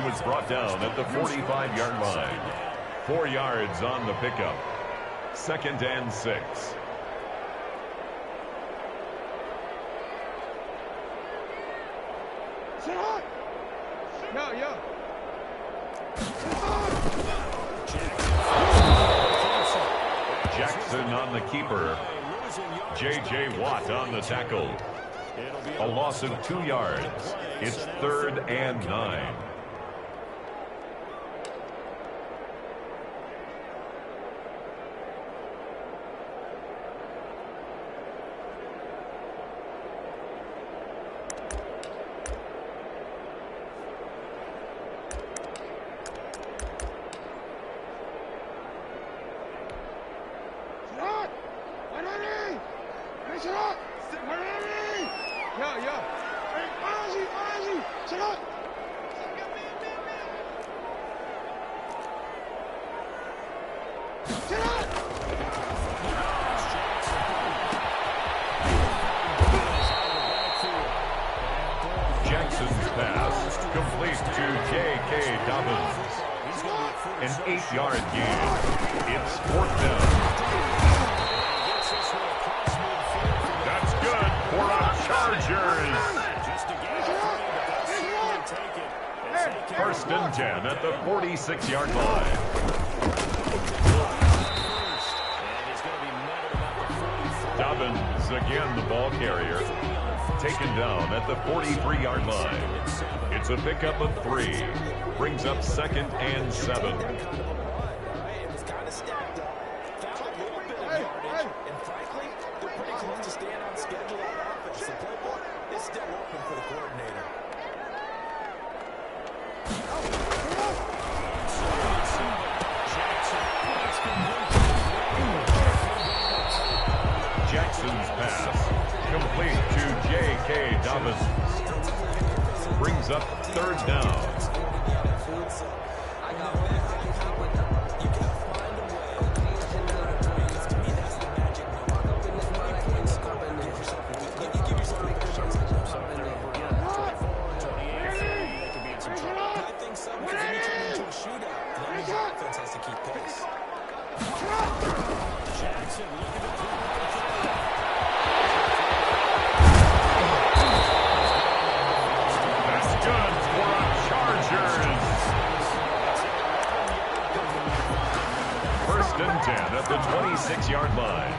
was brought down at the 45-yard line. 4 yards on the pickup. 2nd and 6. Jackson on the keeper. J.J. Watt on the tackle. A loss of 2 yards. It's 3rd and 9. Jackson's pass complete to J.K. Dobbins. An 8-yard gain. It's 4th down. That's good for our Chargers. 1st and 10 at the 46-yard line. Dobbins again the ball carrier. Taken down at the 43-yard line. It's a pickup of 3. Brings up 2nd and 7. It was kind of stacked up. Found a little bit of yardage. And frankly, they're pretty close to staying on schedule on offense. The playbook is still open for the coordinator. Jackson's pass complete to J.K. Dobbins. Brings up 3rd down. At the 26-yard line.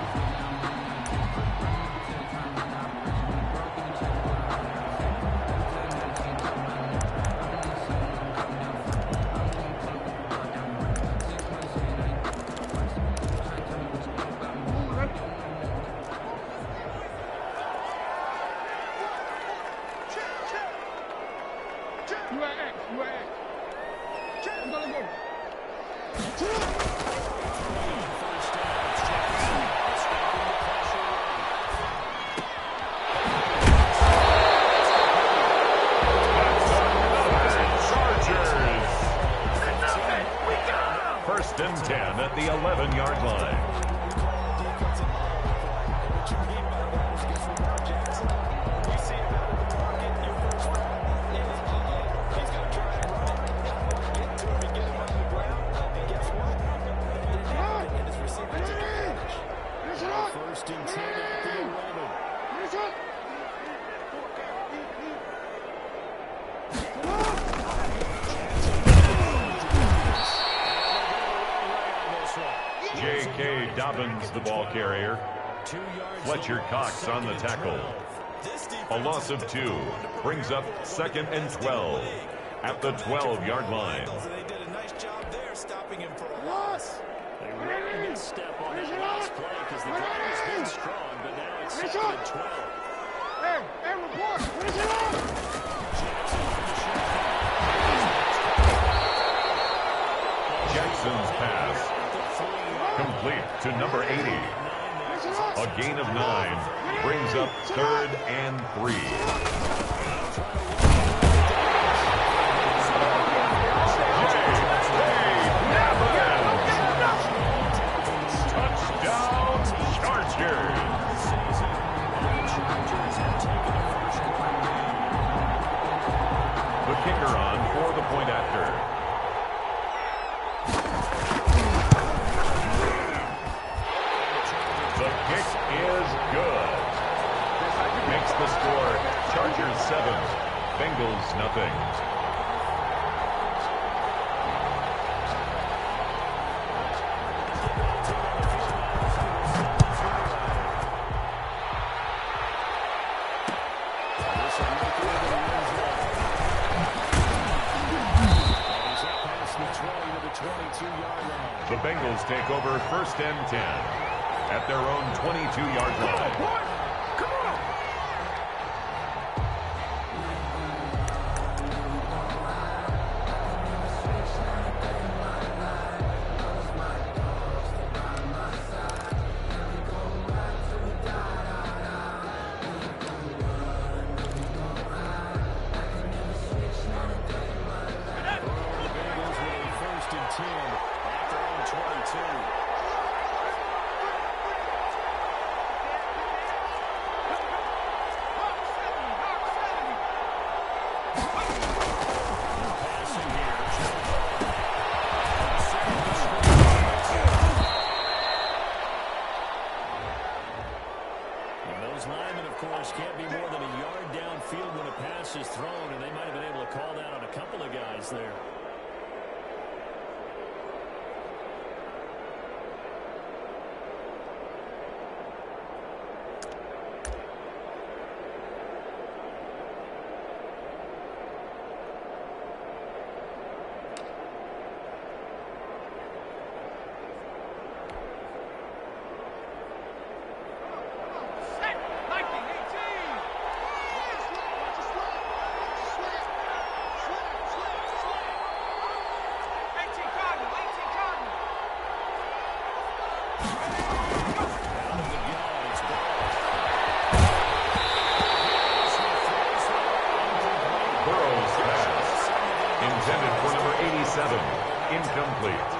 And 10 at the 11-yard line. First and 10 at the 11. J.K. Dobbins, the ball carrier. Fletcher Cox on the tackle. A loss of 2. Brings up 2nd and 12 at the 12-yard line. They did a nice job there stopping him for a loss. They really misstep on that last play because the driver's been strong, but now it's 2nd and 12. Hey, report. What is it on? Jackson's pass complete to number 80. A gain of 9 brings up 3rd and 3. Touchdown, Chargers. The kicker on for the point point after. The kick is good. Makes the score Chargers 7, Bengals nothing. The Bengals take over 1st and 10 at their own 22-yard line. Can't be more than a yard downfield when a pass is thrown, and they might have been able to call that on a couple of guys there. Incomplete.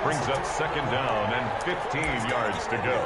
Brings up 2nd down and 15 yards to go.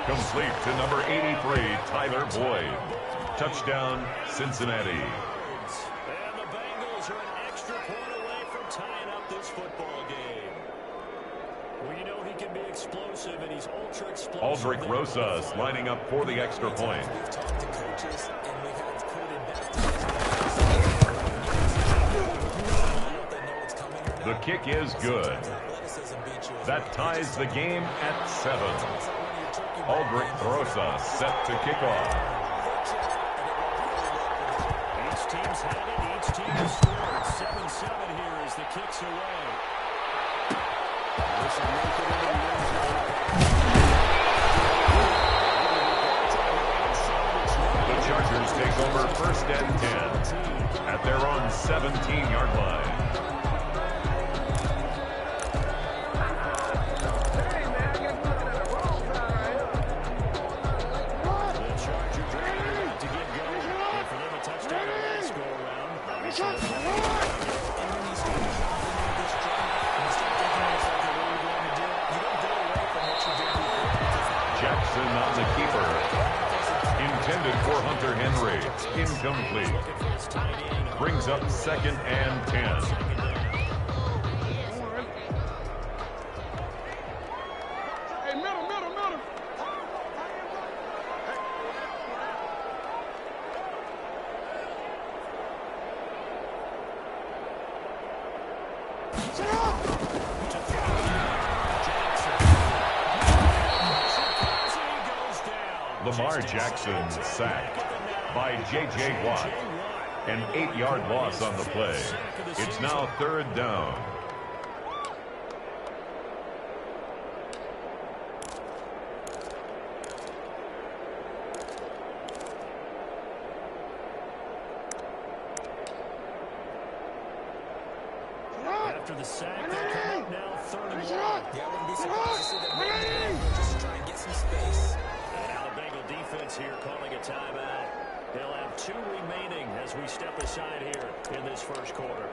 Complete to number 83, Tyler Boyd. Touchdown, Cincinnati. And the Bengals are an extra point away from tying up this football game. Well, you know he can be explosive, and he's ultra explosive. Aldrich Rosas lining up for the extra point. We've talked to coaches, and we've had coded back. The kick is good. That ties the game at 7. Aldrich Rosas set to kick off. Each team's had it. Each team has scored. 7-7 here as the kick's away. This will make it into the end zone. The Chargers take over 1st and 10 at their own 17-yard line. intended for Hunter Henry. Incomplete. Brings up 2nd and 10. Hey, middle. Sit up! Lamar Jackson sacked by J.J. Watt. An 8-yard loss on the play. It's now 3rd down. After the sack, they come up now 3rd and 1. Yeah, I wouldn't be surprised to see them make just to try and get some space. And now the Bengal defense here calling a timeout. They'll have 2 remaining as we step aside here in this first quarter.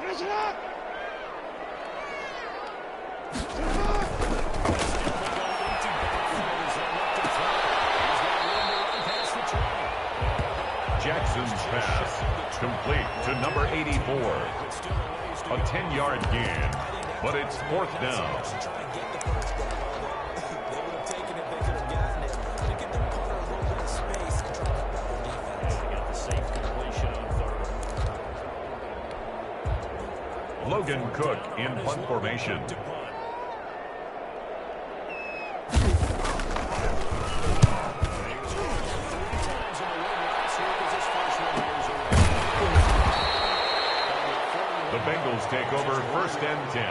Finish it up! Jackson's pass complete to number 84. A 10-yard gain, but it's 4th down. Logan Cook in punt formation. The Bengals take over 1st and 10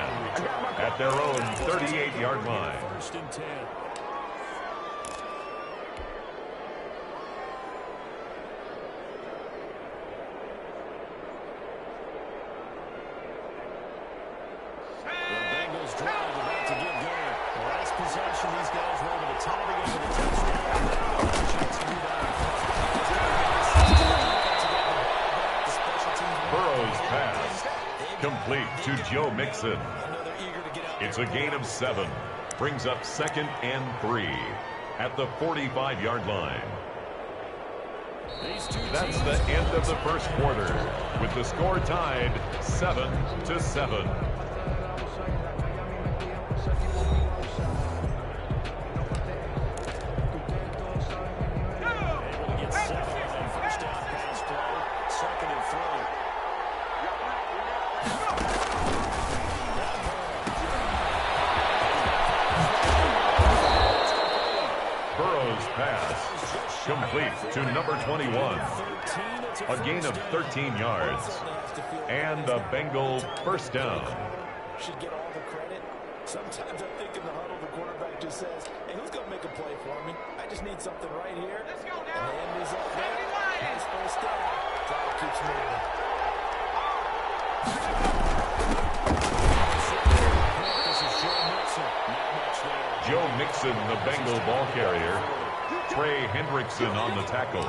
at their own 38-yard line. 1st and 10. Complete to Joe Mixon. It's a gain of 7. Brings up 2nd and 3 at the 45-yard line. That's the end of the first quarter, with the score tied 7-7. Complete to number 21. A gain of 13 yards. And a Bengal 1st down. Should get all the credit. Sometimes I think in the huddle, the quarterback just says, hey, who's going to make a play for me? I just need something right here. Let's go now. And the end result there. Nice 1st down. Drive keeps moving. Joe Mixon, the Bengal ball carrier. Trey Hendrickson on the tackle.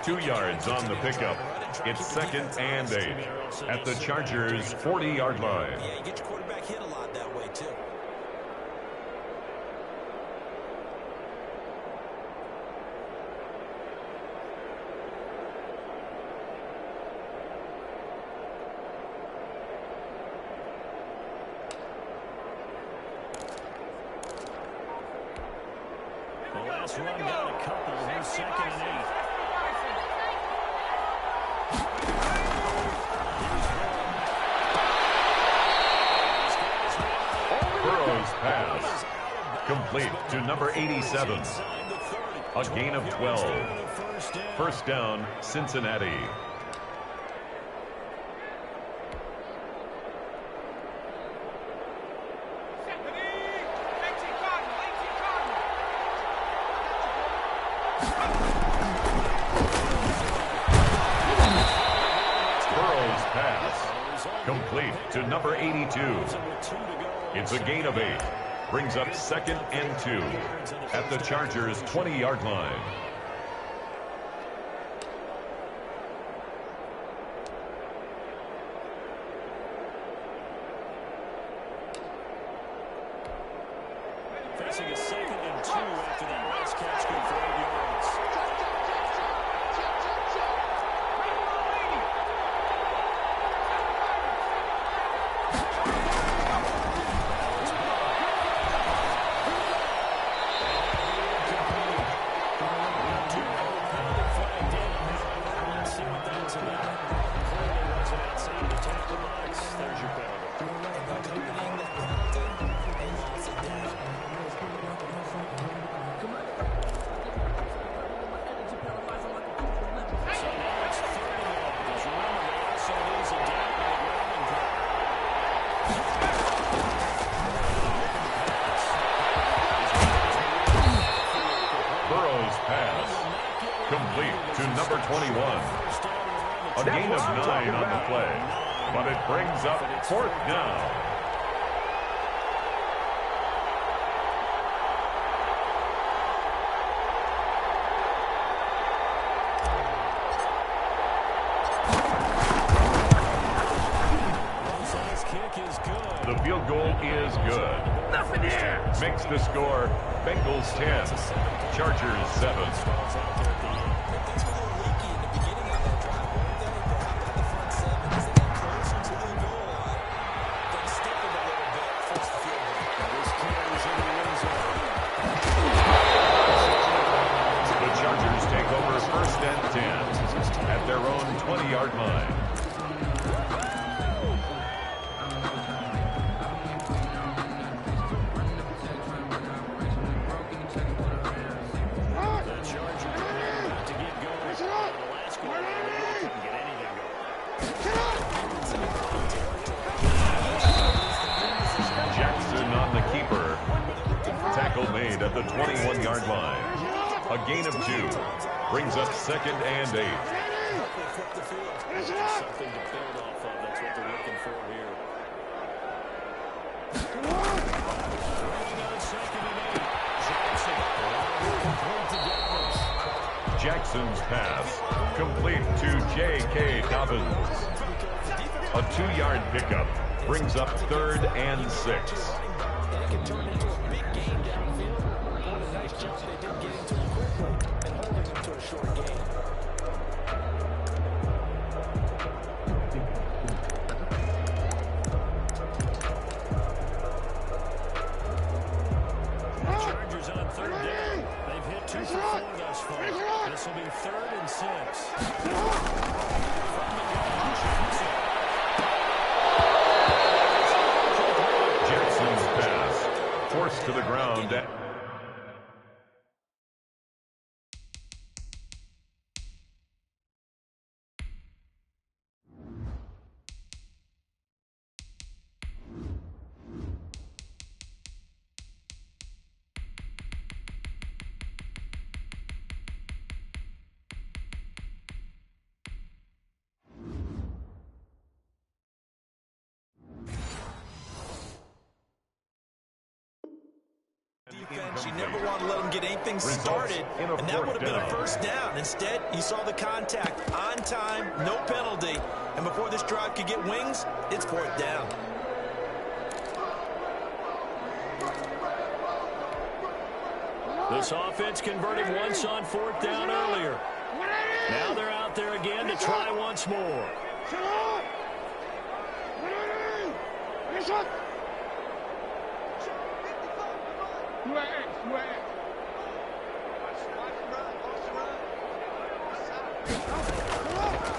2 yards on the pickup. It's 2nd and 8 at the Chargers' 40-yard line. Yeah, you get your quarterback hit a lot that way, too. Run got a couple. Here's 2nd and 8. Burrow's pass complete to number 87. A gain of 12. 1st down, Cincinnati. Complete to number 82. It's a gain of 8. Brings up 2nd and 2 at the Chargers' 20-yard line. facing a 2nd and 2 after that last catch go for 8 yards. Complete to number 21. A gain of 9 on the play, but it brings up 4th down. The field goal is good. Nothing here. Makes the score Bengals 10, Chargers 7. The Chargers take over 1st and 10 at their own 20-yard line. Made at the 21-yard line. A gain of 2 brings up 2nd and 8. Something to build off of. That's what they're looking for here. Jackson's pass complete to J.K. Dobbins. A 2-yard pickup brings up 3rd and 6. Chargers on 3rd down. They've hit 2 for 4 thus far. This will be 3rd and 6. Jackson's pass forced to the ground. Defense, you never want to let them get anything started, and that would have been a 1st down. Instead, you saw the contact on time, no penalty, and before this drive could get wings, it's 4th down. This offense converted once on 4th down earlier. Now they're out there again to try once more.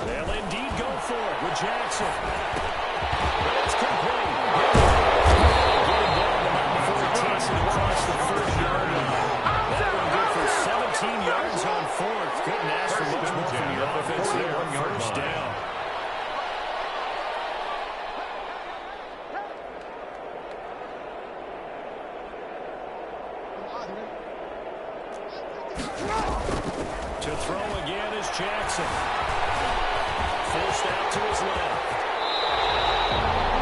They'll indeed go for it with Jackson. It's complete. Getting down before he takes it across the 1st-yard line. That one good for 17 yards on 4th. Couldn't ask for much more from your offense there. 1st down. To throw again is Jackson. Forced out to his left.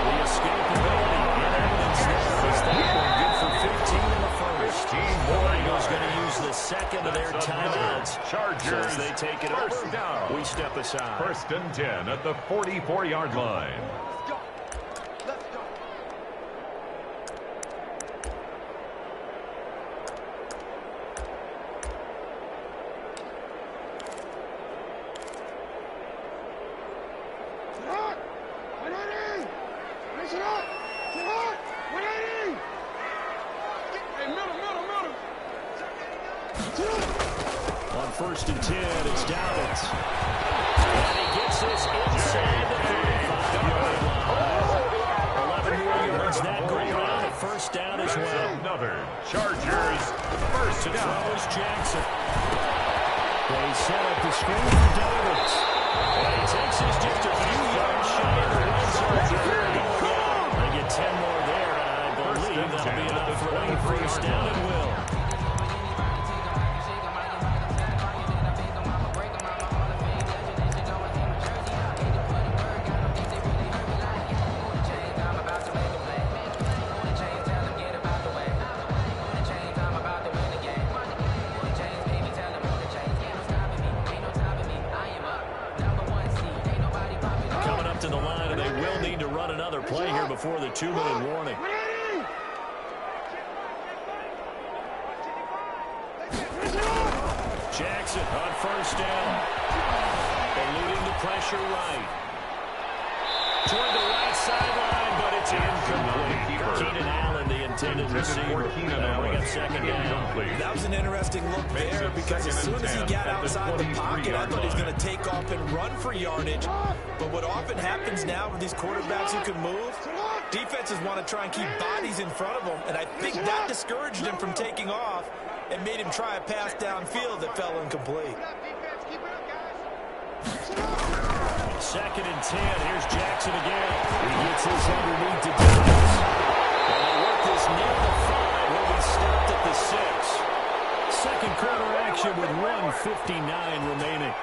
The escapability in evidence there is that one good for 15 in the 1st. Bengals going to use the 2nd of their timeouts. Chargers, as they take it over. Down. We step aside. 1st and 10 at the 44-yard line. Push it up. Too hard. 180. Hey, middle. On 1st and 10, it's Dobbins. And he gets this inside the 35-yard line. 11 more yards that goal line. A first down as well. Another Chargers first To down. throw is Jackson. They set up the screen for Dobbins. And he takes us just a few yards shy of the red zone. They get 10 more there, and I believe that'll be enough for a first down and will. To the line, and they will need to run another play here before the 2-minute warning. Jackson on first down. Eluding the pressure right. Toward the right sideline, but it's incomplete. Keenan Allen, the intended receiver. Bring up second down. That was an interesting look there because as soon as he got outside the pocket, I thought he was going to take off and run for yardage. But what often happens now with these quarterbacks who can move, defenses want to try and keep bodies in front of them, and I think that discouraged him from taking off and made him try a pass downfield that fell incomplete. Second and 10. Here's Jackson again. He gets his underneath to Dobbins. And they work this near the 5. Will be stopped at the 6. Second quarter action with 1:59 remaining.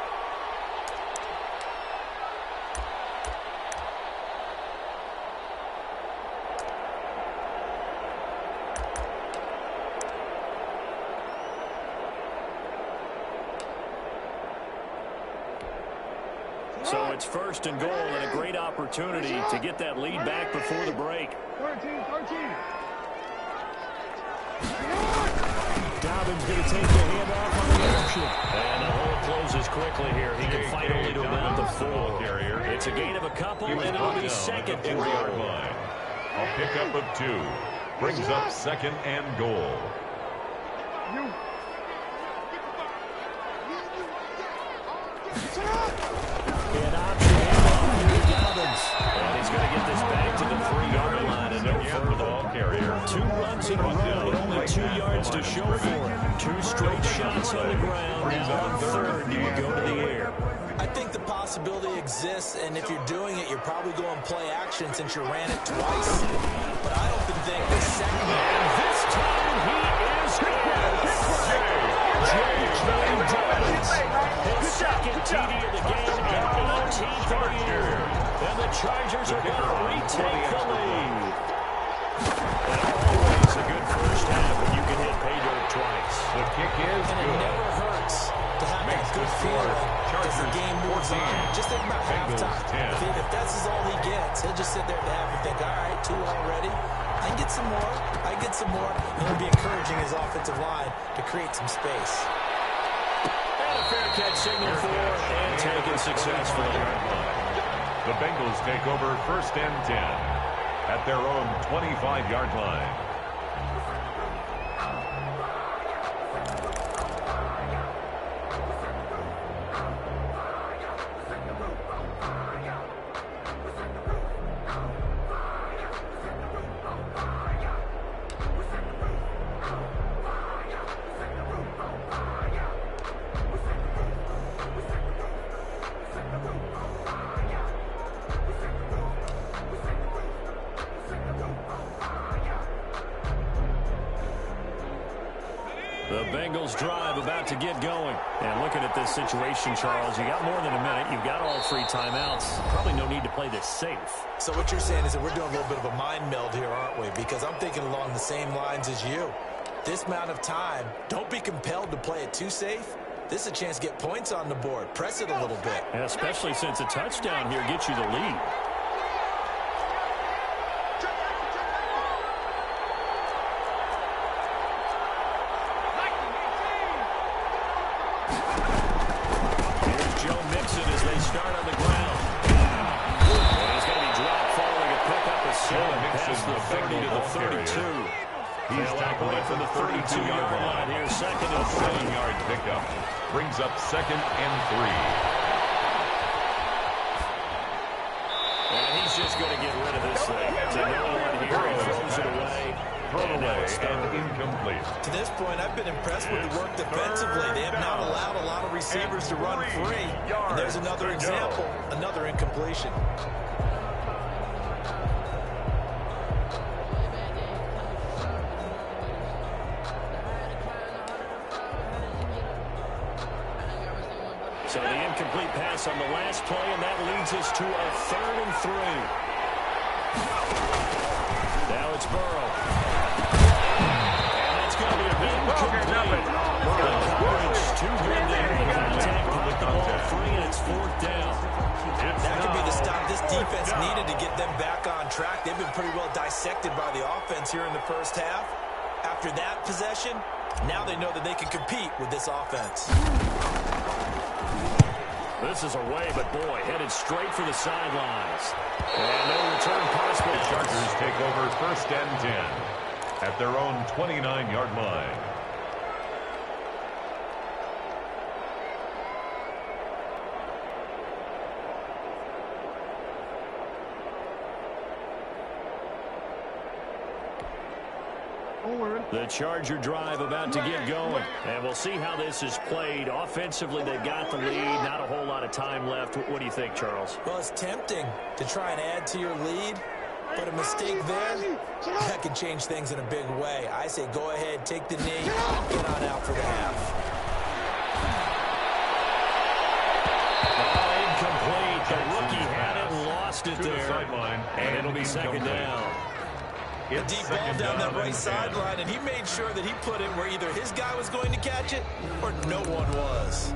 So it's first and goal and a great opportunity to get that lead back before the break. 13. Dobbins going to take the handoff on the option. And the hole closes quickly here. He can fight only to about the 4. It's a gain of a couple, and it'll be second and goal. Line. A pickup of 2 brings up second and goal. An option handoff here to Dobbins. And he's going to get this back to the 3-yard line and no further. Ball carrier. 2 runs in a row and only 2 yards to show for it. 2 straight shots on the ground. Now on third, do you go to the air? I think the possibility exists, and if you're doing it, you're probably going play action since you ran it twice. But I don't think the second. And this time he is J.J. Dobbins. His second TD of the game and 18th of the year. And the Chargers are going to retake the lead. And always a good first half when you can hit pay dirt twice. The kick is And it never hurts to have that good feeling as the game moves on. Just think about halftime. If that's all he gets, he'll just sit there at the half and think, all right, 2 already. I get some more. And it'll be encouraging his offensive line to create some space. And a fair catch signal for and taken successfully. The Bengals take over first and 10 at their own 25-yard line. The Bengals drive about to get going. And looking at this situation, Charles, you got more than a minute. You've got all 3 timeouts. Probably no need to play this safe. So what you're saying is that we're doing a little bit of a mind meld here, aren't we? Because I'm thinking along the same lines as you. This amount of time, don't be compelled to play it too safe. This is a chance to get points on the board. Press it a little bit. And especially since a touchdown here gets you the lead. 30 to the 32. He's tackled at the 32-yard line. Here, second and 7-yard pickup. Brings up second and 3. And he's just going to get rid of this thing. To no one here, he throws it away. Thrown away and incomplete. To this point, I've been impressed with the work defensively. They have not allowed a lot of receivers to run free. And there's another example, another incompletion. So the incomplete pass on the last play, and that leads us to a 3rd and 3. Now it's Burrow. And that's going to be a big incomplete. The coverage too good there. Contact to get the ball free, and it's 4th down. That could be the stop this defense needed to get them back on track. They've been pretty well dissected by the offense here in the first half. After that possession, now they know that they can compete with this offense. This is away, but boy, headed straight for the sidelines. And no return possible. The Chargers take over 1st and 10 at their own 29-yard line. The Charger drive about to get going. And we'll see how this is played. Offensively, they've got the lead. Not a whole lot of time left. What do you think, Charles? Well, it's tempting to try and add to your lead, but a mistake there, that can change things in a big way. I say go ahead, take the knee, get on out for the half. Incomplete. The rookie had it and lost it there. And it'll be second down. A deep ball down that right sideline, and he made sure that he put it where either his guy was going to catch it or no one was.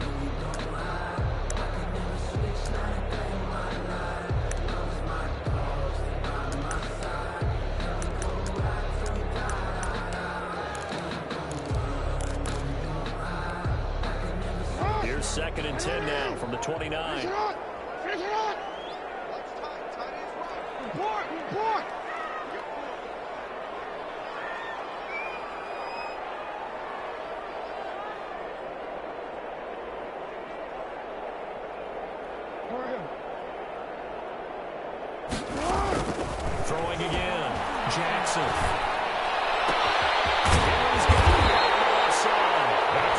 Here's 2nd and 10 now from the 29. Finish it on! Report! Throwing again. Jackson. That's good.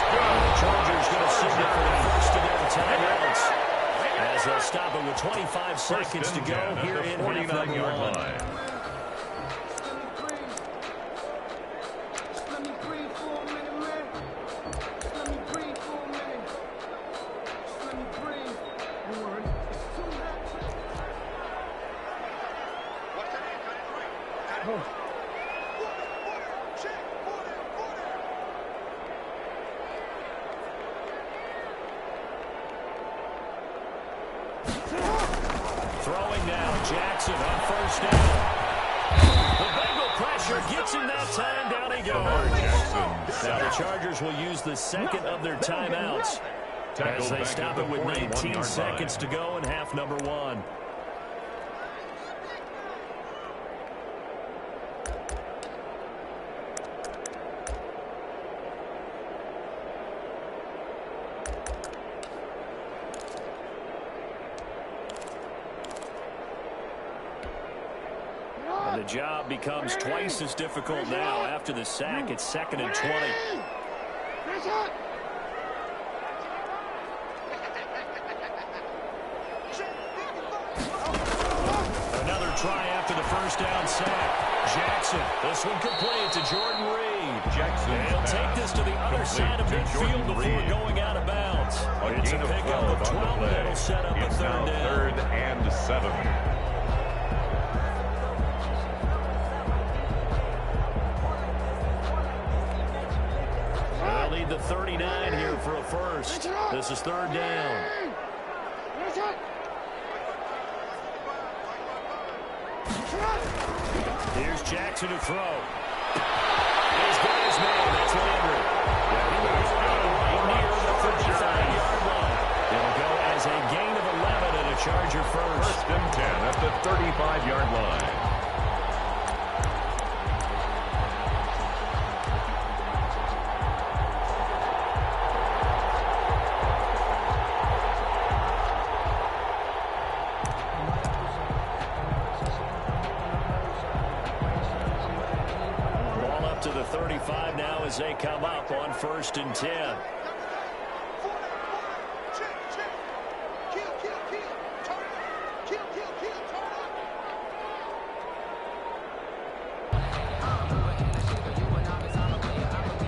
The Chargers going to sit there for the first of their timeouts as they'll stop it with 25 seconds to go here in half number 1. Throwing now, Jackson on 1st down. The Bengal pressure gets him that time. Down he goes. Now the Chargers will use the 2nd of their timeouts as they stop it with 19 seconds to go in half number 1. The job becomes twice as difficult now. After the sack, it's 2nd and 20. Another try after the 1st down sack. Jackson, this one complete to Jordan Reed. He'll take this to the other side of midfield before going out of bounds. It's a pickup of 12 that'll set up a 3rd down. 3rd and 7. Need the 39 here for a first. This is 3rd down. Here's Jackson to throw. He's got his man. That's Landry. Yeah, he was right near the 35-yard line. It'll go as a gain of 11 and a Charger first. 1st and 10 at the 35-yard line. 25 now as they come up on 1st and 10.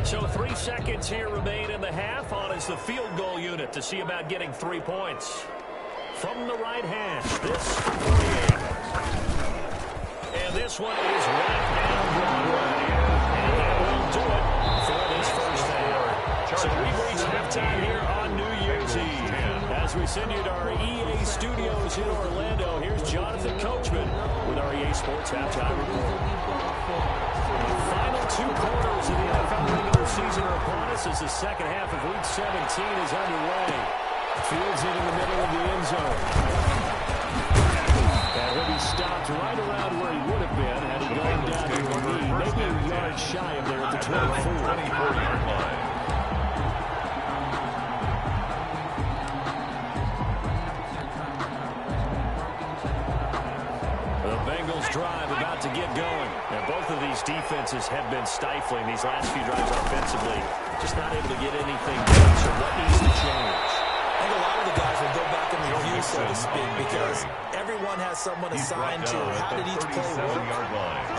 So 3 seconds here remain in the half. On is the field goal unit to see about getting 3 points. From the right hash, this 48. And this one is right down Broadway. And that will do it for this first half. So we've reached halftime here on New Year's Eve. As we send you to our EA studios in Orlando, here's Jonathan Coachman with our EA Sports Halftime Report. The final 2 quarters of the NFL regular season are upon us as the second half of Week 17 is underway. Fields it in the middle of the end zone. And he'll be stopped right around where he would have been had he gone down to a knee, maybe a yard shy of there at the 24-yard line. The Bengals drive about to get going. And both of these defenses have been stifling these last few drives offensively. Just not able to get anything done. So what needs to change? I think a lot of the guys will go back and review, so to speak, because everyone has someone assigned to how did each play work.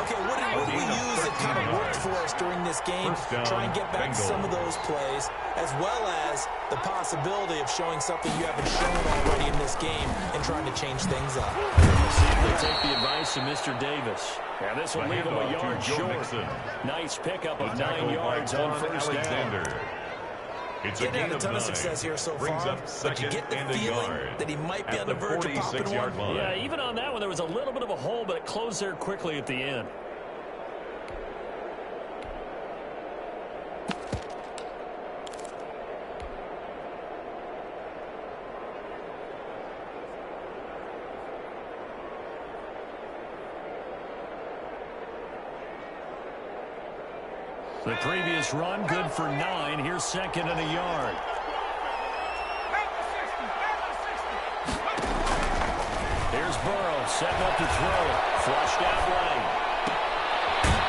Okay, what did we use that kind of worked for us during this game? Try and get back to some of those plays, as well as the possibility of showing something you haven't shown already in this game and trying to change things up. We'll see if they take the advice of Mr. Davis. And this will leave him a yard short. Nice pickup of 9 yards on first down. Didn't have a ton of success here so far, but you get the feeling that he might be on the verge of popping one. Yeah, even on that one, there was a little bit of a hole, but it closed there quickly at the end. The previous run, good for 9. Here's 2nd and a yard. Here's Burrow, setting up to throw. Flushed out right.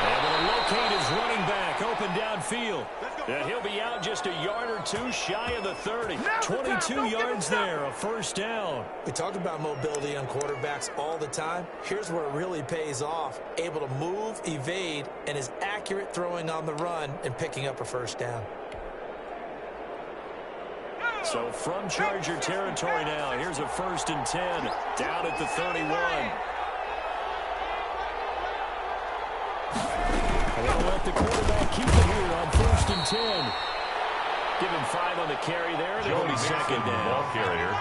Able to locate his running back, open downfield. And he'll be out just a yard or 2 shy of the 30. 22 yards there, a first down. We talk about mobility on quarterbacks all the time. Here's where it really pays off. Able to move, evade, and is accurate throwing on the run and picking up a first down. So from Charger territory now, here's a 1st and 10 down at the 31. And they'll let the quarterback keep it here on 1st and 10. Give him 5 on the carry there, and it'll be 2nd down. Ball carrier.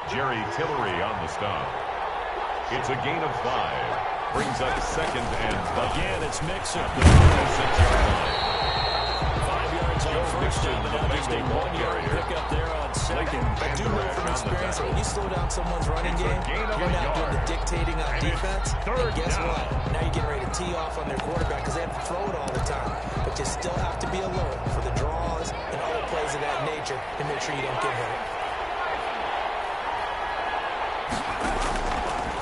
Jerry Tillery on the stop. It's a gain of 5. Brings up 2nd and 5. Again, it's Mixon. 6-yard line. 5 yards on first down, but now just a 1-yard pickup there on 2nd. I do know from experience that when you slow down someone's running game, you're not doing the dictating on defense. And guess what? Now you're getting ready to tee off on their quarterback because they have to throw it all the time. But you still have to be alert for the draws and other plays of that nature to make sure you don't get hit.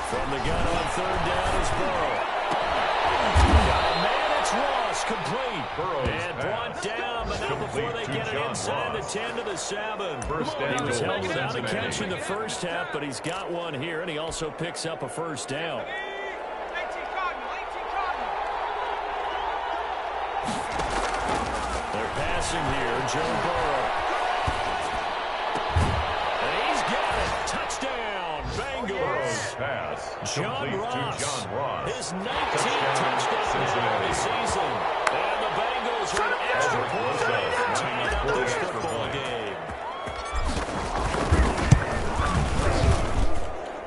From the gun on 3rd down is Burrow. Got a man, it's Ross, complete. And brought down, but not before they get it inside the 10 to the 7. He was held without a catch in the first half, but he's got one here, and he also picks up a first down. They're passing here, Joe Burrow. And he's got it. Touchdown, Bengals. Pass. John Ross, his 19th touchdown of the season. And the Bengals with an extra point tied up this football game.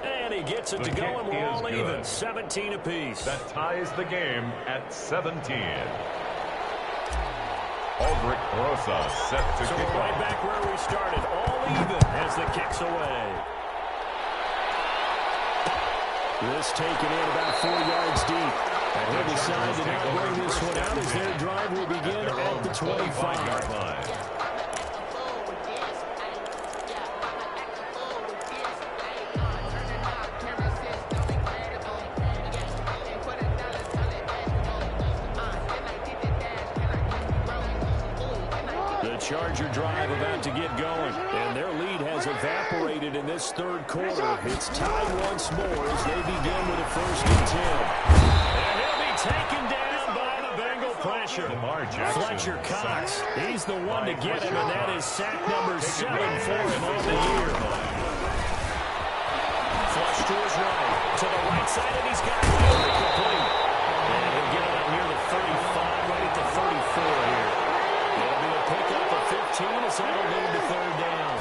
And he gets it to go, and we're all even. 17 apiece. That ties the game at 17. Aldrich Rosa set to so kick we're right off. back where we started. All even as the kick's away. This taken in about 4 yards deep. And he'll decide to not bring this one out as their drive will begin at the 25-yard line. Charger drive about to get going. And their lead has evaporated in this third quarter. It's tied once more as they begin with a 1st and 10. And he'll be taken down by the Bengal pressure. Fletcher Cox, he's the one to get him, and that is sack number 7 for him on the year. Flush to his right, to the right side, and he's got it complete. And he'll get it up near the 35, right at the 34 here. It'll be a pickup of 15 as that'll lead to 3rd down.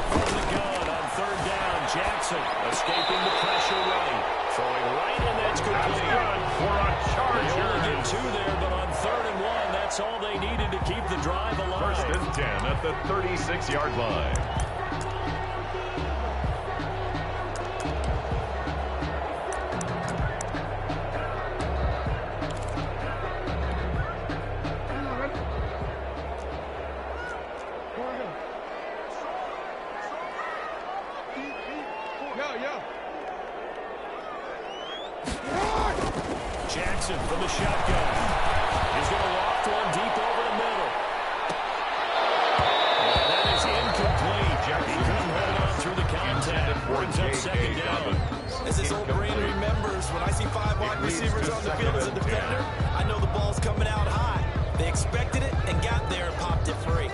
From the gun on 3rd down, Jackson escaping the pressure right. Throwing right, and that's complete. For a Charger. They only get 2 there, but on 3rd and 1, that's all they needed to keep the drive alive. 1st and 10 at the 36-yard line. Jackson from the shotgun. He's going to loft one deep over the middle. And that is incomplete. He couldn't hold on through the contact. Brings up 2nd down. As his old brain remembers, when I see 5 wide receivers on the field as a defender, I know the ball's coming out high. They expected it and got there and popped it free.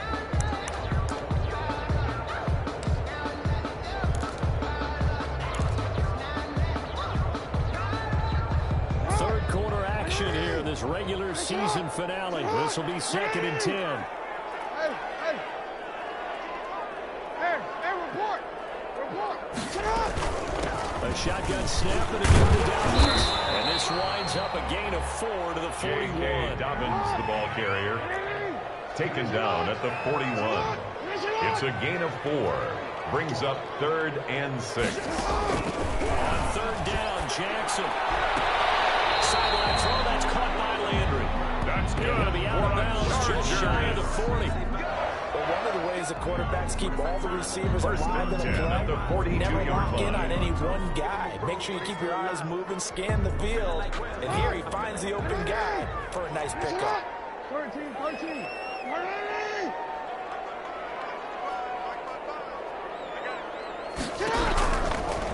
Here, this regular season finale. This will be 2nd and 10. Hey, report! A shotgun snap and again to Dobbins. And this winds up a gain of 4 to the 41. J.K. Dobbins, the ball carrier, taken down at the 41. It's a gain of 4. Brings up 3rd and 6. On 3rd down, Jackson. Sideline throw, that's caught by Landry. That's good. Going to be out of bounds just shy of the 40. But one of the ways the quarterbacks keep all the receivers 1st alive in and a 10 at the play, never 42-yard lock in line. on any one guy. Make sure you keep your eyes moving, scan the field. And here he finds the open guy for a nice pickup. 13.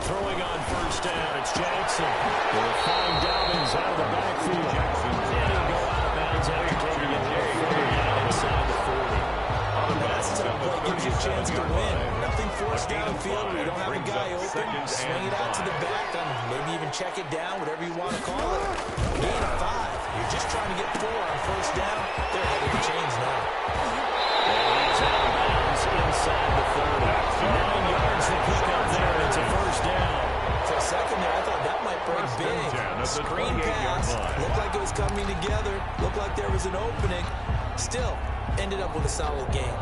Throwing on 1st down, it's Jackson. They'll find Dobbins out of the backfield. Jackson. And he'll go out of bounds after taking it inside the 40. That's the type of play gives you a chance to win. Nothing forced downfield where you don't have a guy open. Swing it out to the back, and maybe even check it down, whatever you want to call it. Gain of 5. You're just trying to get 4 on 1st down. They're ahead of the chains now. And he's out of bounds inside the 30. 9 yards to pick up there. It's a 1st down. For a second there, I thought that might break big. Screen pass. Looked like it was coming together. Looked like there was an opening. Still, ended up with a solid game.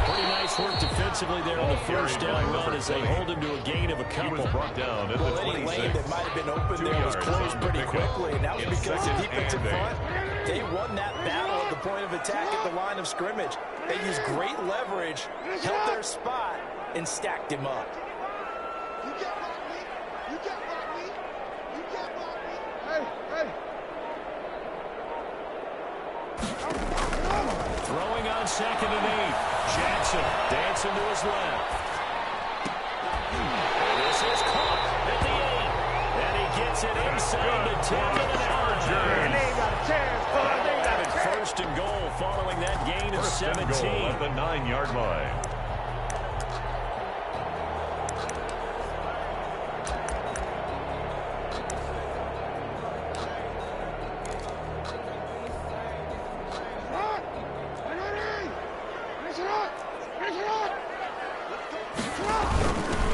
Pretty nice work defensively there on the 1st down run as they hold him to a gain of a He was couple. brought down at the Well, any 26. lane that might have been open there was closed pretty quickly, and that was because the defensive front, they won that battle at the point of attack at the line of scrimmage. They used great leverage, held their spot, and stacked him up. Hey. Throwing on 2nd and 8. Jackson dancing to his left. And this is caught at the 8. And he gets it inside the 10 to the And they ain't got a chance. They ain't got a chance. 1st and goal following that gain of 17. Goal at the 9-yard line.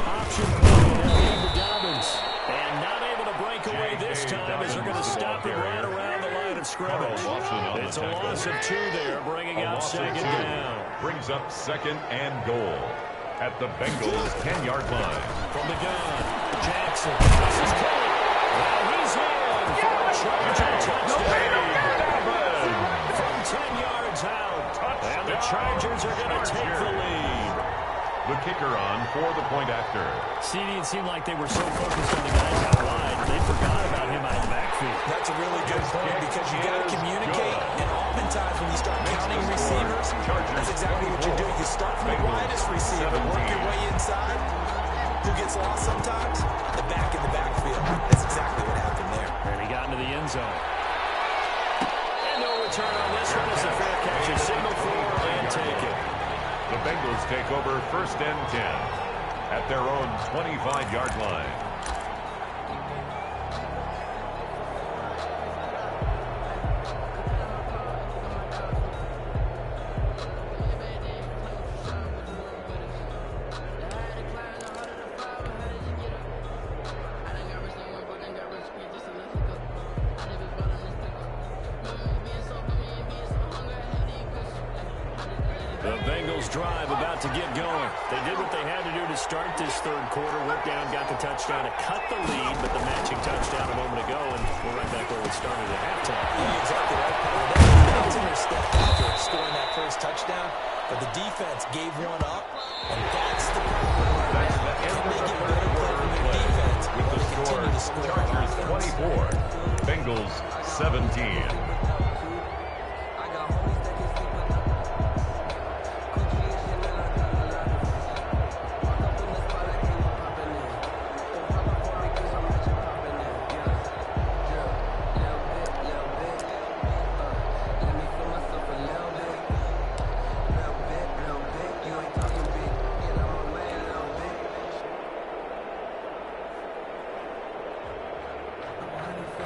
Option play there for Dobbins. And not able to break away this time as they're going to stop him right around the line of scrimmage. It's a loss of 2 there, bringing up 2nd down. Brings up 2nd and goal at the Bengals' 10-yard line. From the gun, Jackson. This is caught. Now he's in for a Charger touchdown. From 10 yards out. And the Chargers are going to take the lead. point after. CD, it seemed like they were so focused on the guys out wide, they forgot about him out of the backfield. That's a really good point because you got to communicate, and oftentimes when you start counting receivers, that's exactly what you're doing. You start from the widest receiver, work your way inside. Who gets lost sometimes? The back in the backfield. That's exactly what happened there. And he got into the end zone. And no return on this one as the fair catch is signaled for and taken. The Bengals take over 1st and 10 at their own 25-yard line. The Bengals drive about to get going. They did what they had to do to start this third quarter. Went down, got the touchdown to cut the lead, but the matching touchdown a moment ago, and we're right back where we started at halftime. Yeah, exactly right, Paul. That was step after scoring that first touchdown, but the defense gave one up, and that's the problem. That's the end of the third quarter play. With the score, Chargers 24, Bengals 17.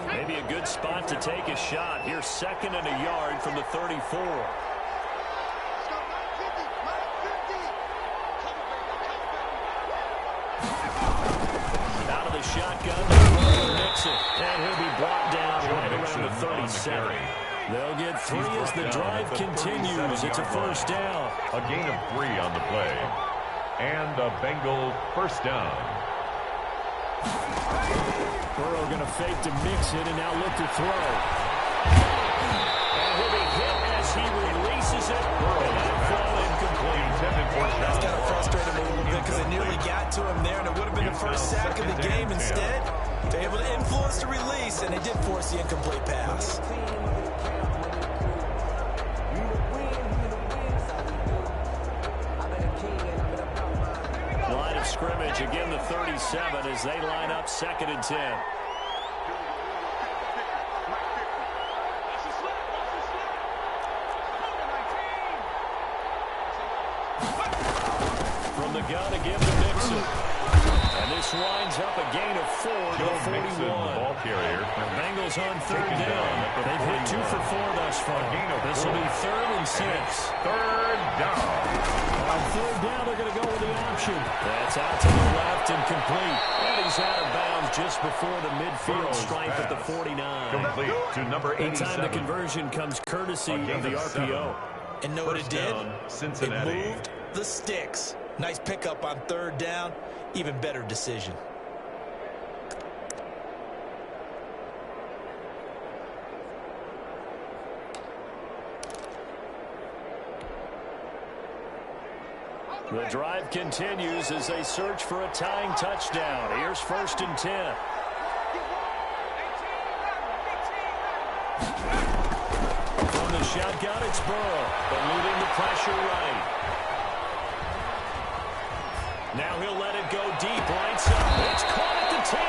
Maybe a good spot to take a shot. Here's 2nd and a yard from the 34. Out of the shotgun, Mixon. And he'll be brought down right around the 37. They'll get 3 as the drive continues. It's a first down. A gain of 3 on the play. And a Bengal first down. Burrow going to fake to Mixon and now look to throw. And he'll be hit as he releases it. And that throw incomplete. That's kind of frustrating a little bit because they nearly got to him there, and it would have been the first sack of the game. Instead, they're able to influence the release, and they did force the incomplete pass. Line of scrimmage, again the 37 as they line up 2nd and 10. From the gun again to Mixon. And this winds up a gain of 4 to the 41. The ball carrier. The Bengals on 3rd down. They've hit 2 for 4 thus far. This will be 3rd and 6. 3rd down. On 3rd down, they're going to go with the option. That's out to the left and complete. And he's out of bounds just before the midfield stripe at the 49. Complete to number 87. That time the conversion comes courtesy of the RPO. And know what it did? Cincinnati. It moved the sticks. Nice pickup on 3rd down. Even better decision. The drive continues as they search for a tying touchdown. Here's 1st and 10. From the shotgun, it's Burrow. But moving the pressure right. Now he'll let it go deep. Right side. It's caught at the 10.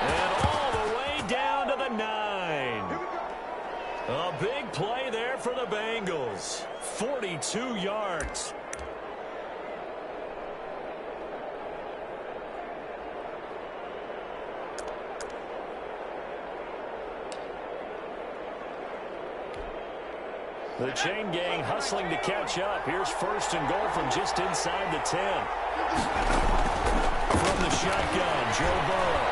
And all the way down to the 9. A big play there for the Bengals. 42 yards. The chain gang hustling to catch up. Here's 1st and goal from just inside the 10. From the shotgun, Joe Burrow.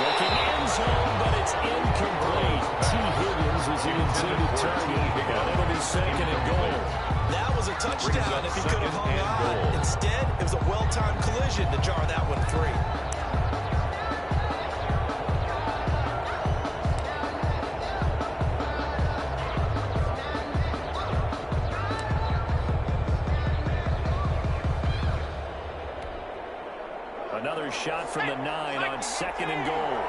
Looking end zone, but it's incomplete. T. Higgins was the intended target, and it'll be 2nd and goal. That was a touchdown if he could have hung on. Instead, it was a well-timed collision to jar that one free. a shot from the 9 on 2nd and goal.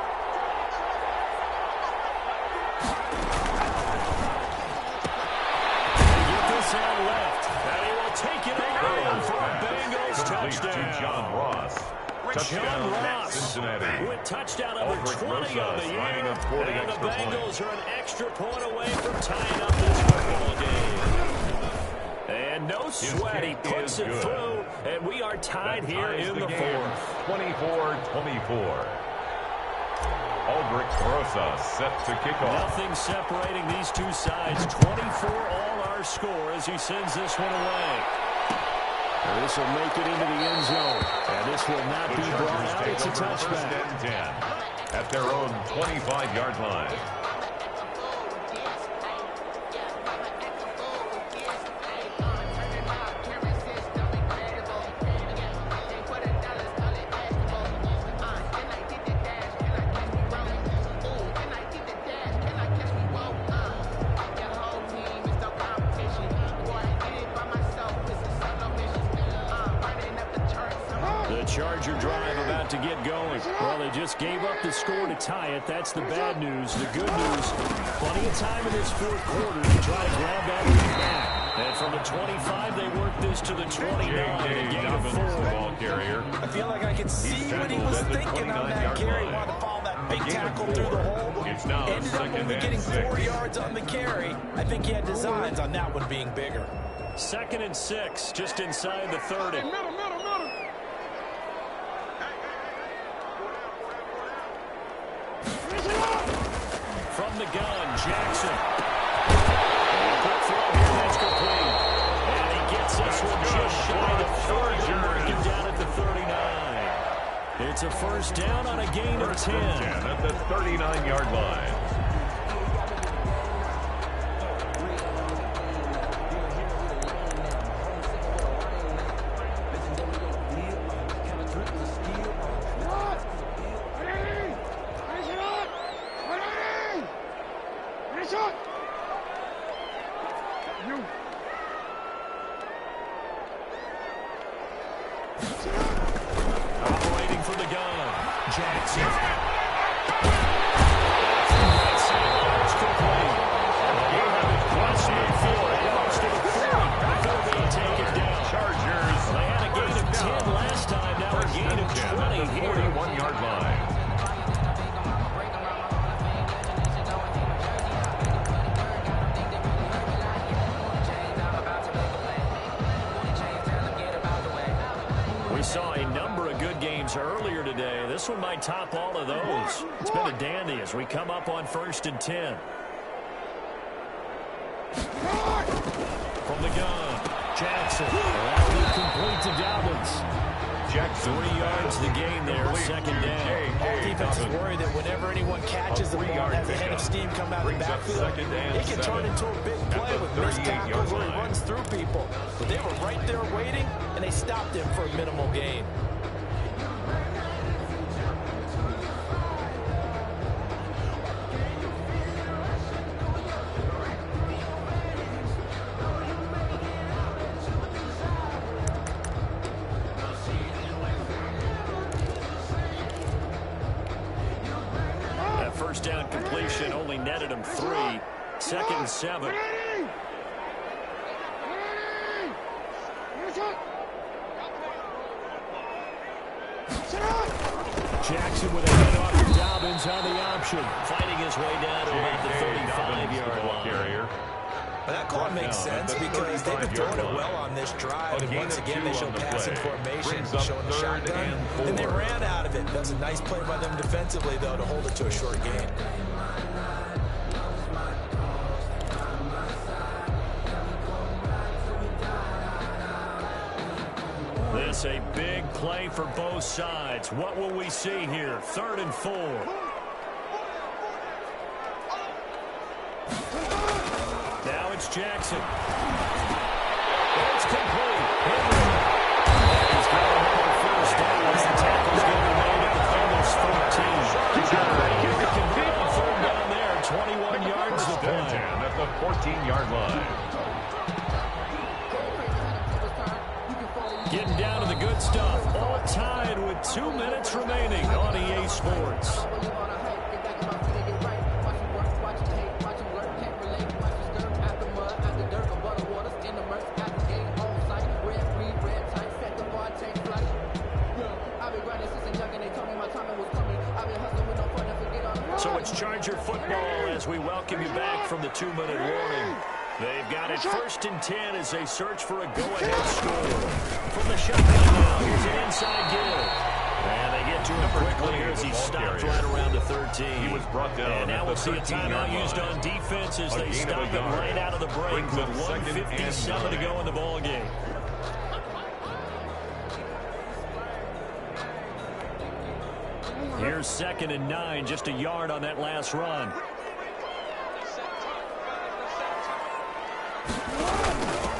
Out left, and he will take it over for a Bengals touchdown. John Ross. John Ross, Cincinnati. with touchdown number 20 of the year, and the Bengals are an extra point away from tying up this football game. And no sweat, he puts it through, and we are tied here in the 4th. 24-24. Aldrich Rosa set to kick off. Nothing separating these two sides. 24 all our score as he sends this one away. And this will make it into the end zone. And this will not be brought out. It's a touchback. 10 at their own 25-yard line. Charger drive about to get going. Well, they just gave up the score to tie it. That's the bad news. The good news, plenty of time in this 4th quarter to try to grab that lead back. And from the 25, they work this to the 29. A gain of 4. Ball carrier. I feel like I can see what he was thinking on that carry. He wanted to follow that big tackle through the hole. It's now ended up only getting 4 yards on the carry. I think he had designs on that one being bigger. 2nd and 6, just inside the 30. From the gun, Jackson. Quick throw here, that's complete. And he gets this one just shy of 40, marking down at the 39. It's a first down on a gain of 10. At the 39-yard line. Operating from the gun, Jackson. Chargers. They had a gain of 10 last time, now a gain of 20 here. 41-yard line. We saw a number of good games earlier today. This one might top all of those. It's been a dandy as we come up on 1st and 10. From the gun, Jackson. That'll be complete to Dobbins. Jackson. 3 yards the gain there, 2nd down. All defenses worry that whenever anyone catches the ball and has a head of steam come out of the backfield, it can turn into a big play with missed tackles where he runs through people. But they were right there waiting, and they stopped him for a minimal gain. First down completion only netted him 3. 2nd and 7. Jackson with a head off to Dobbins on the option. Fighting his way down to about the 35-yard line. But that call makes sense because they've been throwing it well on this drive. And once again, they show passing formation, showing the shotgun. And they ran out of it. That was a nice play by them defensively, though, to hold it to a short gain. This a big play for both sides. What will we see here? 3rd and 4. Now it's Jackson. It's complete. He's got another first down as the tackle's going to be made at the Bengals 14. You can be on 3rd down there. 21 yards to play. At the 14-yard line. Getting down to the good stuff. All tied with 2 minutes remaining on EA Sports. So it's Charger football as we welcome you back from the 2-minute warning. They've got it 1st and 10 as they search for a go-ahead score. From the shotgun now, here's an inside give. And they get to him quickly here as he stopped right around the 13. He was brought down. And now we'll see a timeout used on defense as they stop it right out of the break with 1:57 to go in the ball game. Here's 2nd and 9, just a yard on that last run.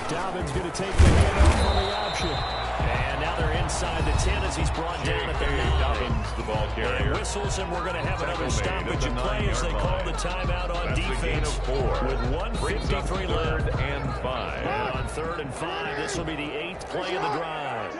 Dobbins going to take the handoff on the option. And now they're inside the 10 as he's brought down at the 9. Dobbins, the ball carrier. And whistles, and we're going to have another stoppage of play as they call the timeout on defense with 1:53 left. And 5. And on 3rd and 5, this will be the 8th play of the drive.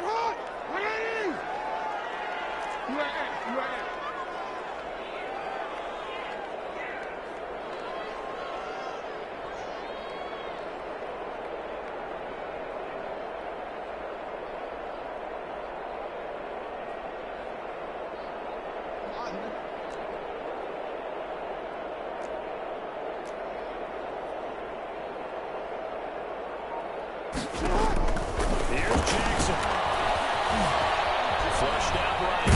Here's Jackson. Flushed out right.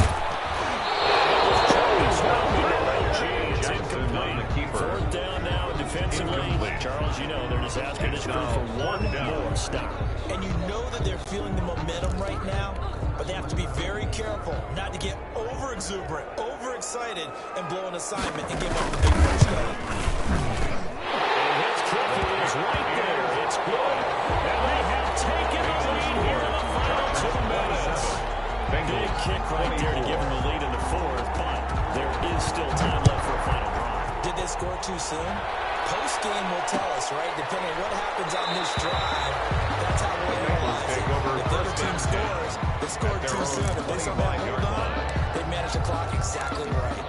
It's incomplete. 4th down now defensively. Charles, you know they're just asking this crew for one more stop. And you know that they're feeling the momentum right now, but they have to be very careful not to get over-exuberant, over-excited, and blow an assignment and give up the big first down. And his kick is right there. It's good. And they have taken the lead here in the final 2 minutes. Big kick right there to give them the lead in the 4th, but there is still time left for a final drive. Did they score too soon? Post-game will tell us, right? Depending on what happens on this drive, that's how we'll analyze it. If the other team scores, they scored too soon. If they somehow hold on, they managed the clock exactly right.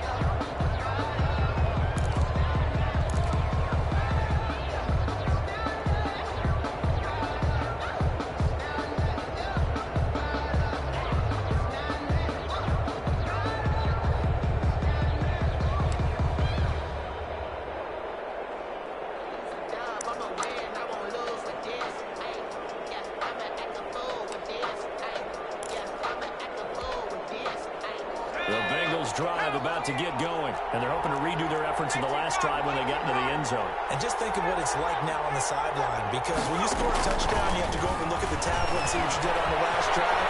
The Bengals drive about to get going, and they're hoping to redo their efforts in the last drive when they got into the end zone. And just think of what it's like now on the sideline, because when you score a touchdown, you have to go over and look at the tablet and see what you did on the last drive.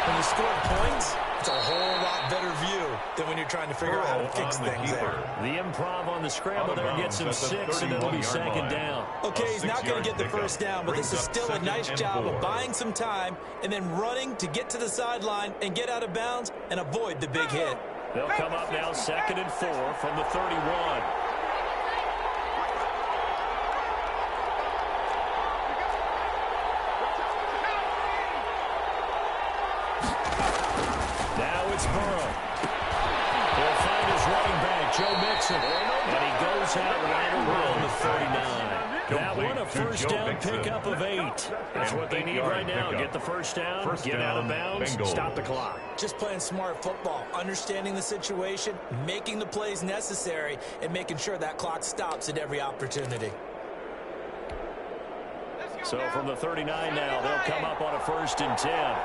When you score points, it's a whole lot better view than when you're trying to figure out how to fix things there. The improv on the scramble there gets him 6, and it'll be 2nd down. Okay, he's not going to get the first down, but this is still a nice job of buying some time and then running to get to the sideline and get out of bounds and avoid the big hit. They'll come up now 2nd and 4 from the 31. Now it's Burrow. He'll find his running back, Joe Mixon. And he goes out right around the 39. That one a first down pickup of 8. That's what they need right now. Get the first down, get out of bounds, stop the clock. Just playing smart football, understanding the situation, making the plays necessary, and making sure that clock stops at every opportunity. So from the 39 now, they'll come up on a 1st and 10.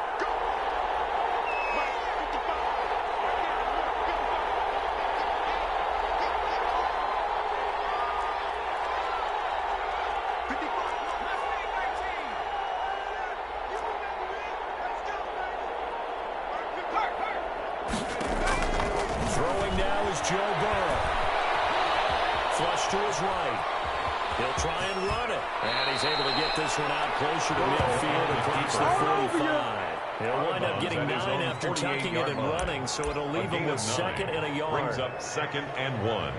Throwing now is Joe Burrow. Flush to his right. He'll try and run it. And he's able to get this one out closer to midfield across the 45. He'll wind up getting 9 after tucking it and running, so it'll leave him with 2nd and a yard. Brings up 2nd and 1.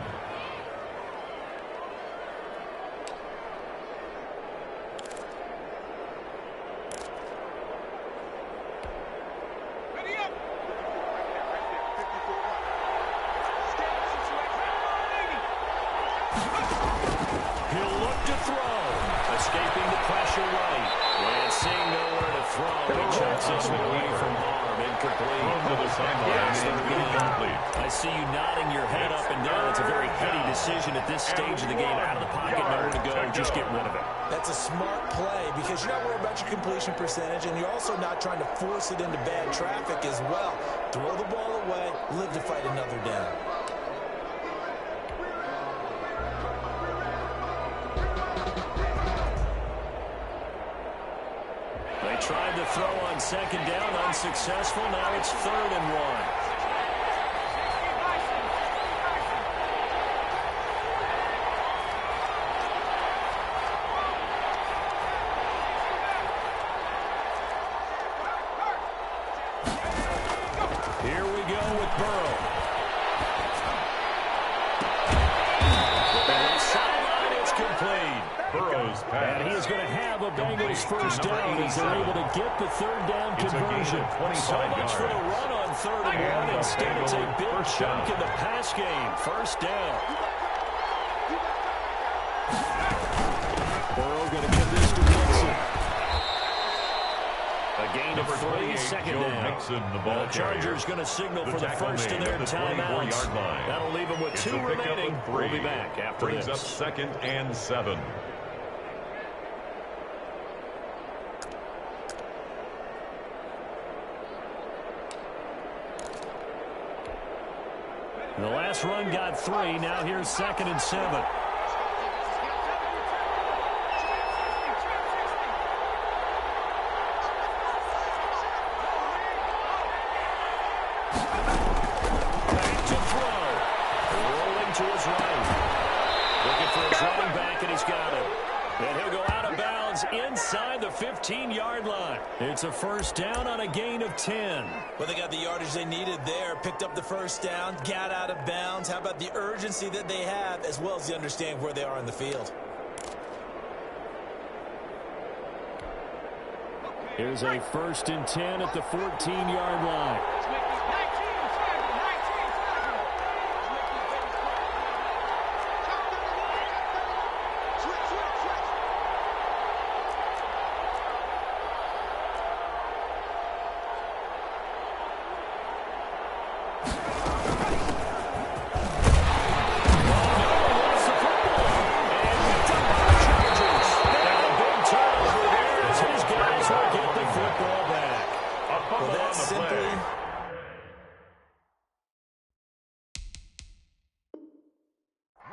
to throw. Escaping the pressure right. And seeing nowhere to throw. He chucks this one away from harm. Incomplete. To the sideline and incomplete. I see you nodding your head up and down. It's a very heady decision at this stage of the game. Out of the pocket, nowhere to go. Just get rid of it. That's a smart play because you're not worried about your completion percentage, and you're also not trying to force it into bad traffic as well. Throw the ball away, live to fight another down. They tried to throw on second down, unsuccessful. Now it's 3rd and 1. Here we go with Burrow. And sideline, it's complete. Burrow's pass. And he is going to have a Bengals first down as they're able to get the 3rd down conversion. So much for the run on 3rd and 1. Instead, it's a big chunk in the pass game. First down. Burrow going to give this to Mixon. A gain of 3, second down. The Chargers going to signal for the first of their timeouts. That'll leave them with 2 remaining. We'll be back after brings this. up 2nd and 7. The last run got 3. Now here's 2nd and 7. Back to throw. Rolling to his right. Looking for his running back, and he's got it. And he'll go out of bounds inside the 15-yard line. It's a first down on a gain of 10. Well, they got the yardage they needed there, picked up the first down, got out of bounds. How about the urgency that they have, as well as the understanding where they are in the field? Here's a 1st and 10 at the 14-yard line.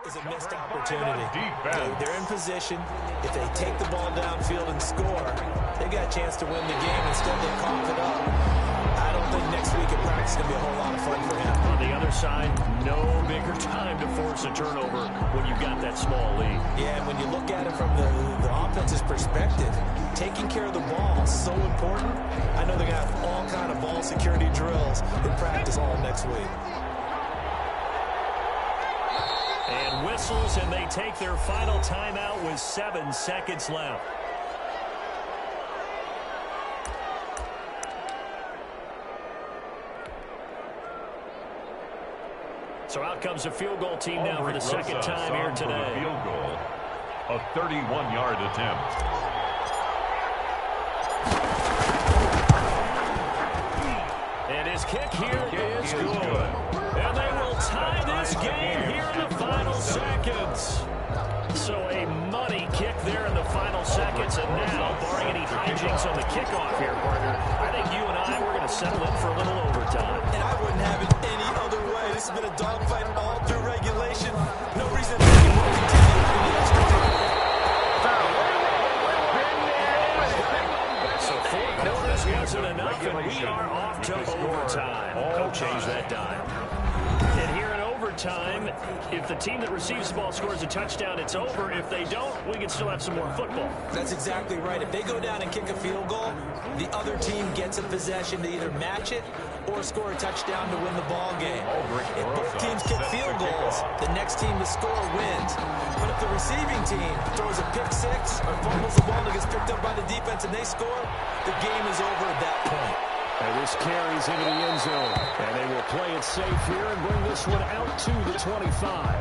Is a missed opportunity. They're in position. If they take the ball downfield and score, they got a chance to win the game. Instead, they cough it up. I don't think next week at practice is going to be a whole lot of fun for him. On the other side, no bigger time to force a turnover when you've got that small lead. Yeah, and when you look at it from the offense's perspective, taking care of the ball is so important. I know they're going to have all kind of ball security drills in practice all next week. And whistles, and they take their final timeout with 7 seconds left. So out comes the field goal team now for the second time here today. Field goal, a 31-yard attempt. And his kick here is good. And they will tie this game here in the final seconds. So a money kick there in the final seconds. And now, barring any hijinks on the kickoff here, partner, I think you and I, we're going to settle in for a little overtime. And I wouldn't have it any other way. This has been a dogfight all through regulation. No reason to think it won't continue in the extra time. So 4 quarters wasn't enough, and we are off to overtime. Don't change that dime. And here in overtime, if the team that receives the ball scores a touchdown, it's over. If they don't, we can still have some more football. That's exactly right. If they go down and kick a field goal, the other team gets a possession to either match it or score a touchdown to win the ball game. If both teams kick field goals, the next team to score wins. But if the receiving team throws a pick six or fumbles the ball that gets picked up by the defense and they score, the game is over at that point. And this carries into the end zone. And they will play it safe here and bring this one out to the 25.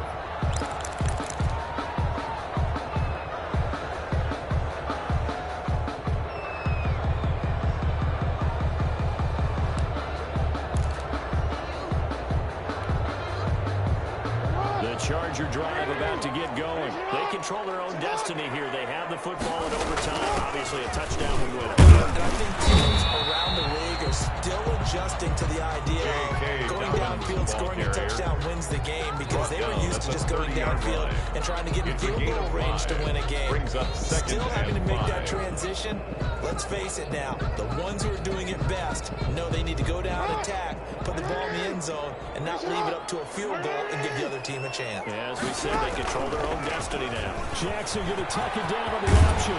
Charger drive about to get going. They control their own destiny here. They have the football in overtime. Obviously, a touchdown would win it. And I think teams around the league are still adjusting to the idea of going downfield, scoring a touchdown wins the game, because they were used to just going downfield and trying to get in field goal range to win a game. Still having to make that transition. Let's face it now, the ones who are doing it best know they need to go down, attack, put the ball in the end zone, and not leave it up to a field goal and give the other team a chance. Yeah, as we said, they control their own destiny now. Jackson going to tuck it down on the option.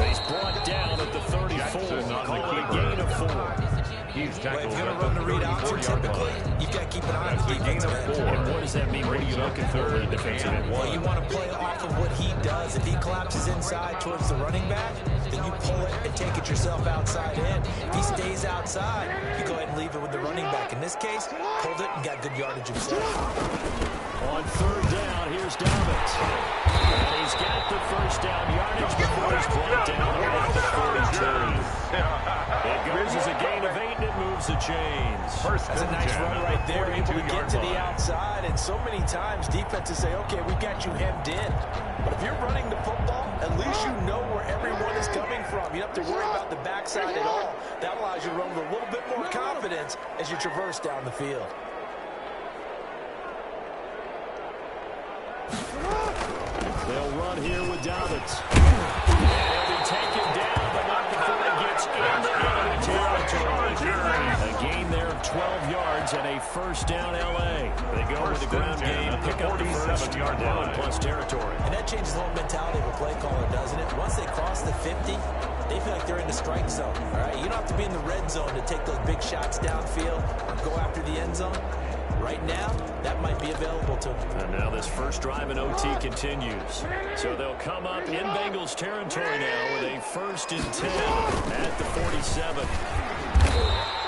He's brought down at the 34. Call it a gain of 4. He's tackled. If you're going to run the read option, typically, you've got to keep an eye on the defensive end. And what does that mean? What are you looking for in the defensive end? Well, you want to play off of what he does. If he collapses inside towards the running back, then you pull it and take it yourself outside in. If he stays outside, you go ahead and leave it with the running back. In this case, pulled it and got good yardage himself. On third down, here's Dobbins. And he's got the first down yardage before he's brought down at the 42. It goes as a gain of 8, and it moves the chains. That's a nice run right there, able to get to the outside. And so many times defenses say, okay, we got you hemmed in. But if you're running the football, at least you know where everyone is coming from. You don't have to worry about the backside at all. That allows you to run with a little bit more confidence as you traverse down the field. They'll run here with Dobbins. They'll be taken down, but not before he gets into enemy territory. A gain there of 12 yards and a first down L.A. They go with the ground game, pick up the first yard down plus territory. And that changes the whole mentality of a play caller, doesn't it? Once they cross the 50, they feel like they're in the strike zone. All right, you don't have to be in the red zone to take those big shots downfield or go after the end zone. Right now, that might be available to them. And now this first drive in OT continues. So they'll come up in Bengals territory now with a 1st and 10 at the 47.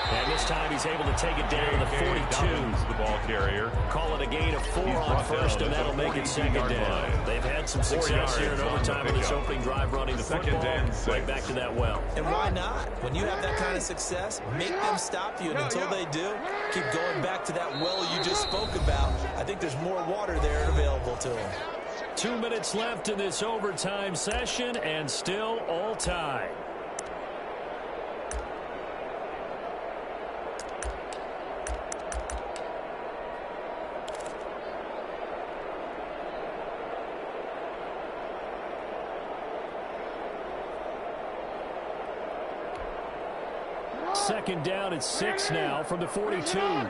And this time he's able to take it down to the 42. The ball carrier. Call it a gain of 4 on first, and that'll make it second down. They've had some success here in overtime with this opening drive running the football. Right back to that well. And why not? When you have that kind of success, make them stop you. And until they do, keep going back to that well you just spoke about. I think there's more water there available to them. 2 minutes left in this overtime session, and still all tied. Second down at 6 now from the 42. Now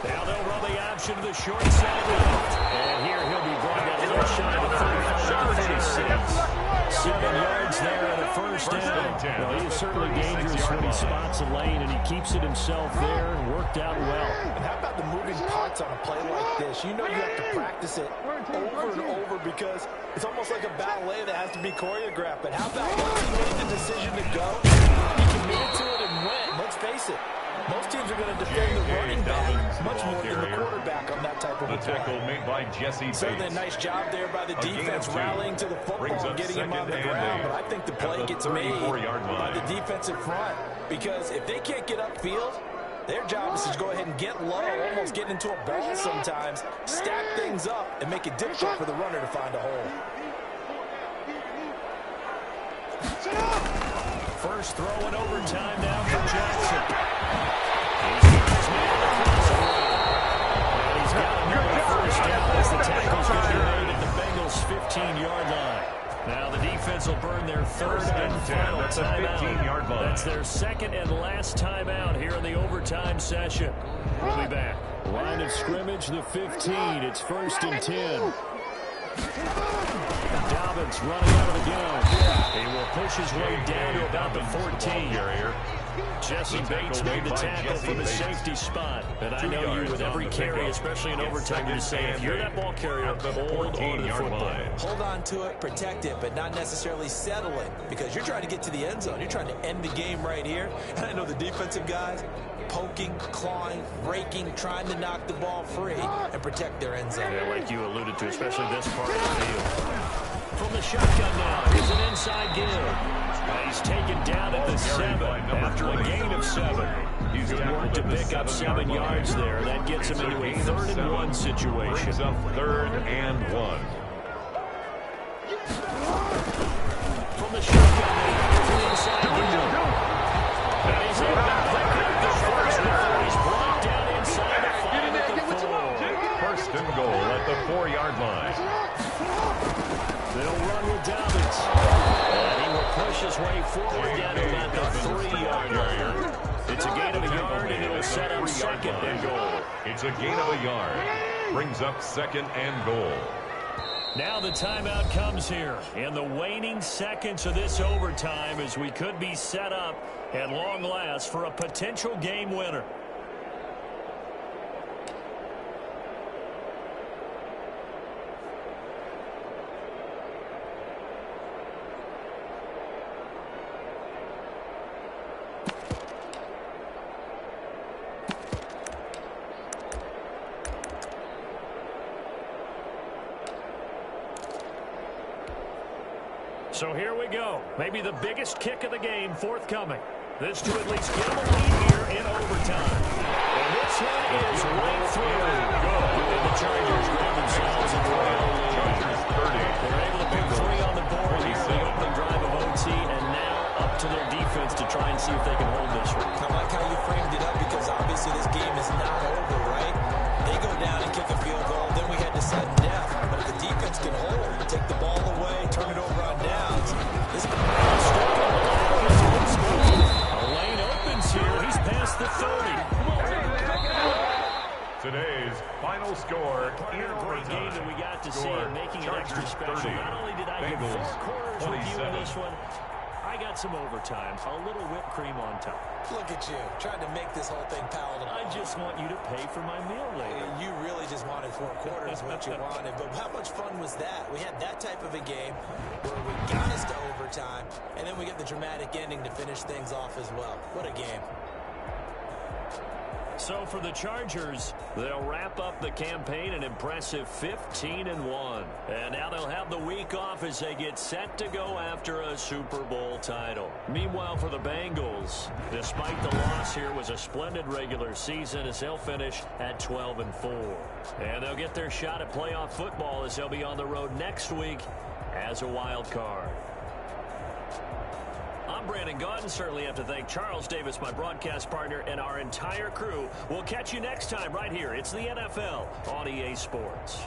they'll run the option to the short side left. And here he'll be brought down a little shy of 35-36. 7 yards there and a first down. Well, he is certainly dangerous when he spots a lane, and he keeps it himself there and worked out well. And how about the moving parts on a play like this? You know you have to practice it over and over because it's almost like a ballet that has to be choreographed. But how about once he made the decision to go, he committed to it and went. Let's face it, most teams are going to defend the running back much more than the quarterback on that type of a play. Tackle made by Jesse Bates. Certainly a nice job there by the defense rallying to the football and getting him on the ground. But I think the play gets made by the defensive front because if they can't get upfield, their job is to go ahead and get low, almost get into a ball sometimes, stack things up, and make it difficult for the runner to find a hole. First throw in overtime now for Jackson. And he's got another first down as the tackle's going to be made at the Bengals' 15-yard line. Now the defense will burn their third and final timeout. That's their second and last timeout here in the overtime session. We'll be back. Line of scrimmage, the 15. It's 1st and 10. Dobbins running out of the gun. He will push his way down to about the 14. Jesse Bates made the tackle from the safety spot. And I know you with every carry, especially in overtime, you say if you're that ball carrier, hold on to the football. Hold on to it, protect it, but not necessarily settling because you're trying to get to the end zone. You're trying to end the game right here. And I know the defensive guys poking, clawing, raking, trying to knock the ball free and protect their end zone. Yeah, like you alluded to, especially this part of the field. From the shotgun now, here's an inside give. He's taken down at the 7 after a gain of 7. He's good work to pick up 7 yards there. That gets him into a 3rd and 1 situation. Brings up 3rd and 1. From the shotgun, to the inside. And he's able to pick up the first one. He's brought down inside the 5 at the 4. 1st and goal at the 4-yard line. They'll run with Dobbins. And he will push his way forward down to about the 3-yard line. It's a gain of a yard, and it will set up 2nd and goal. It's a gain of a yard. Brings up 2nd and goal. Now the timeout comes here in the waning seconds of this overtime as we could be set up at long last for a potential game winner. So here we go. Maybe the biggest kick of the game forthcoming. This to at least give them a lead here in overtime. And this one is right through. And the Chargers grab themselves a royal lead. They're able to put 3 on the board here in the opening drive of OT, and now up to their defense to try and see if they can hold this one. I like how you framed it up because obviously this game is not over, right? They go down and kick a field goal, then we head to sudden death. But if the defense can hold, take the ball away, turn it over on downs. A lane opens here. He's past the 30. Today's final score in A great game that we got to see, and making it extra special. Not only did I get 4 quarters with you in this one, I got some overtime, a little whipped cream on top. Look at you, trying to make this whole thing palatable. I just want you to pay for my meal later. You really just wanted 4 quarters, what you wanted. But how much fun was that? We had that type of a game where we got us to overtime, and then we get the dramatic ending to finish things off as well. What a game. So for the Chargers, they'll wrap up the campaign an impressive 15-1. And now they'll have the week off as they get set to go after a Super Bowl title. Meanwhile, for the Bengals, despite the loss here, was a splendid regular season as they'll finish at 12-4. And they'll get their shot at playoff football as they'll be on the road next week as a wild card. I'm Brandon Gaudin. Certainly have to thank Charles Davis, my broadcast partner, and our entire crew. We'll catch you next time right here. It's the NFL on EA Sports.